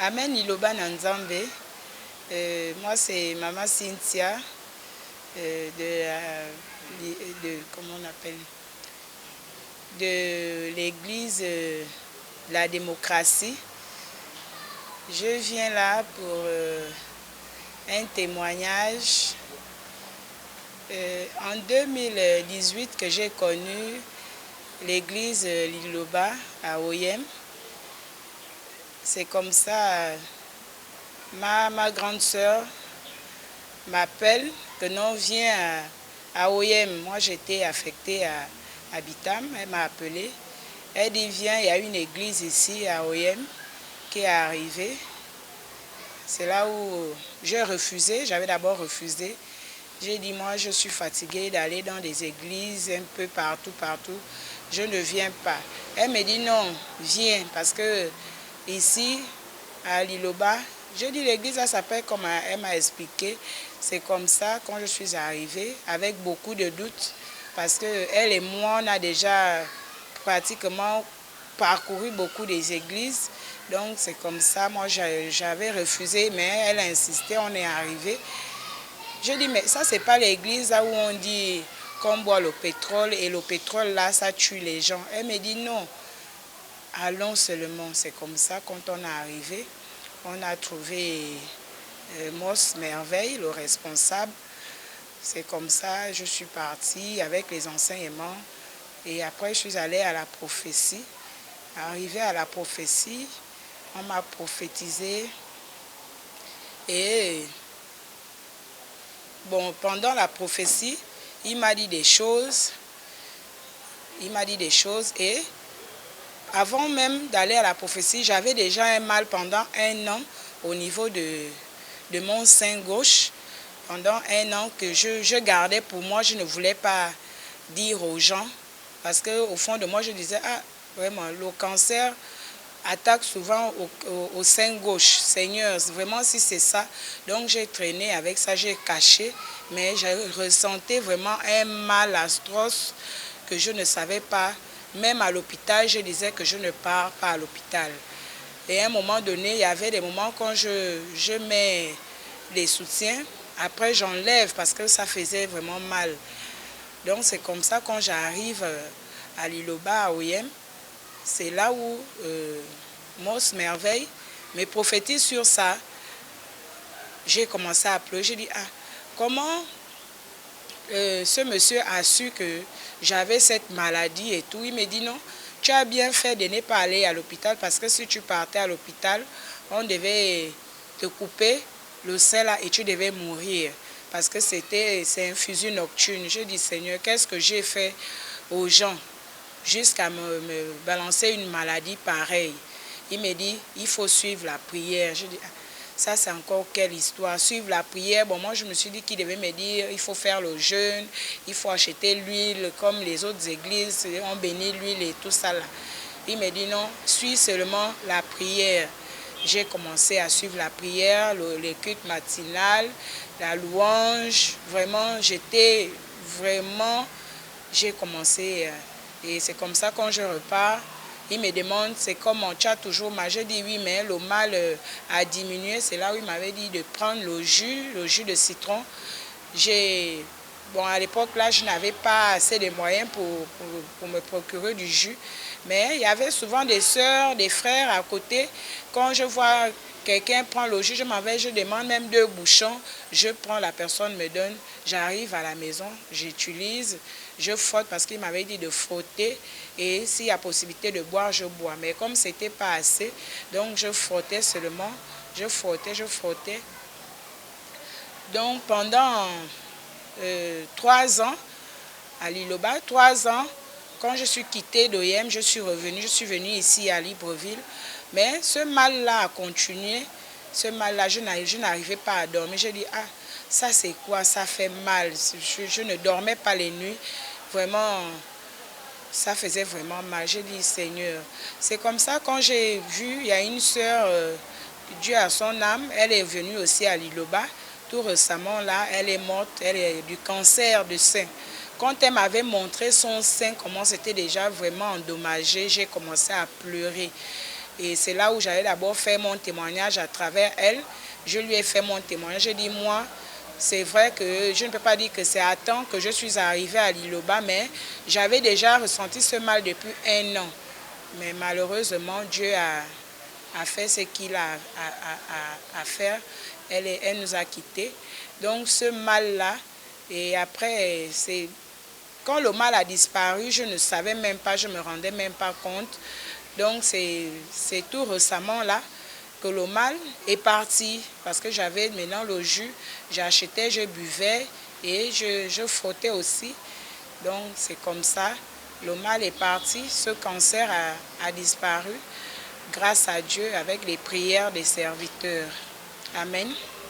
Amen Iloba Nanzambe. Moi, c'est Maman Cynthia comment on appelle, de l'église de la démocratie. Je viens là pour un témoignage. En 2018 que j'ai connu l'église Liloba à Oyem. C'est comme ça, ma grande sœur m'appelle que non, viens à Oyem. Moi, j'étais affectée à Habitam. Elle m'a appelé. Elle dit, viens, il y a une église ici à Oyem qui est arrivée. C'est là où j'ai refusé. J'avais d'abord refusé. J'ai dit, moi, je suis fatiguée d'aller dans des églises un peu partout. Je ne viens pas. Elle me dit, non, viens, parce que ici, à Liloba, je dis l'église, ça s'appelle comme elle m'a expliqué. C'est comme ça, quand je suis arrivée, avec beaucoup de doutes, parce qu'elle et moi, on a déjà pratiquement parcouru beaucoup des églises. Donc, c'est comme ça, moi, j'avais refusé, mais elle a insisté, on est arrivé. Je dis, mais ça, c'est pas l'église là où on dit qu'on boit le pétrole, et le pétrole, là, ça tue les gens. Elle me dit, non. Allons seulement, c'est comme ça, quand on est arrivé, on a trouvé Moss Merveille, le responsable. C'est comme ça, je suis partie avec les enseignements et après je suis allée à la prophétie. Arrivée à la prophétie, on m'a prophétisé et bon, pendant la prophétie, il m'a dit des choses. Et avant même d'aller à la prophétie, j'avais déjà un mal pendant un an au niveau de mon sein gauche. Pendant un an que je gardais pour moi, je ne voulais pas dire aux gens. Parce qu'au fond de moi, je disais, ah, vraiment, le cancer attaque souvent au sein gauche. Seigneur, vraiment, si c'est ça. Donc, j'ai traîné avec ça, j'ai caché. Mais je ressentais vraiment un mal atroce que je ne savais pas. Même à l'hôpital, je disais que je ne pars pas à l'hôpital. Et à un moment donné, il y avait des moments quand je mets les soutiens, après j'enlève parce que ça faisait vraiment mal. Donc c'est comme ça quand j'arrive à Liloba, à Oyem, c'est là où Moss Merveille me prophétise sur ça. J'ai commencé à pleurer, j'ai dit, ah, comment ce monsieur a su que j'avais cette maladie et tout. Il me dit non, tu as bien fait de ne pas aller à l'hôpital parce que si tu partais à l'hôpital, on devait te couper le sein là et tu devais mourir parce que c'est infusion nocturne. Je dis Seigneur, qu'est-ce que j'ai fait aux gens jusqu'à me balancer une maladie pareille. Il me dit, il faut suivre la prière. Je dis, ça c'est encore quelle histoire, suivre la prière. Bon, moi je me suis dit qu'il devait me dire, il faut faire le jeûne, il faut acheter l'huile comme les autres églises, on bénit l'huile et tout ça là. Il me dit non, suis seulement la prière. J'ai commencé à suivre la prière, les cultes matinales, la louange. Vraiment, j'ai commencé et c'est comme ça quand je repars. Il me demande, c'est comment tu as toujours mal. Je dis oui, mais le mal a diminué. C'est là où il m'avait dit de prendre le jus de citron. Bon, à l'époque, là, je n'avais pas assez de moyens pour me procurer du jus. Mais il y avait souvent des sœurs, des frères à côté. Quand je vois quelqu'un prendre le jus, je demande même 2 bouchons. Je prends, la personne me donne. J'arrive à la maison, j'utilise, je frotte parce qu'il m'avait dit de frotter. Et s'il y a possibilité de boire, je bois. Mais comme ce n'était pas assez, donc je frottais seulement. Je frottais. Donc pendant 3 ans, à Liloba, 3 ans, quand je suis quittée d'Oyem, je suis venue ici à Libreville. Mais ce mal-là a continué. Ce mal-là, je n'arrivais pas à dormir. J'ai dit, ah, ça c'est quoi? Ça fait mal. Je ne dormais pas les nuits. Vraiment, ça faisait vraiment mal. J'ai dit, Seigneur, c'est comme ça quand j'ai vu, il y a une sœur, Dieu à son âme, elle est venue aussi à Liloba. Tout récemment, là, elle est morte, elle est du cancer du sein. Quand elle m'avait montré son sein, comment c'était déjà vraiment endommagé, j'ai commencé à pleurer. Et c'est là où j'allais d'abord faire mon témoignage à travers elle. Je lui ai fait mon témoignage. J'ai dit, moi, c'est vrai que je ne peux pas dire que c'est à temps que je suis arrivée à l'Iloba, mais j'avais déjà ressenti ce mal depuis 1 an. Mais malheureusement, Dieu a fait ce qu'il a à faire. Elle nous a quittés. Donc ce mal-là, et après, quand le mal a disparu, je ne savais même pas, je ne me rendais même pas compte. Donc c'est tout récemment là que le mal est parti parce que j'avais maintenant le jus, j'achetais, je buvais et je frottais aussi. Donc c'est comme ça, le mal est parti, ce cancer a disparu grâce à Dieu avec les prières des serviteurs. Amen.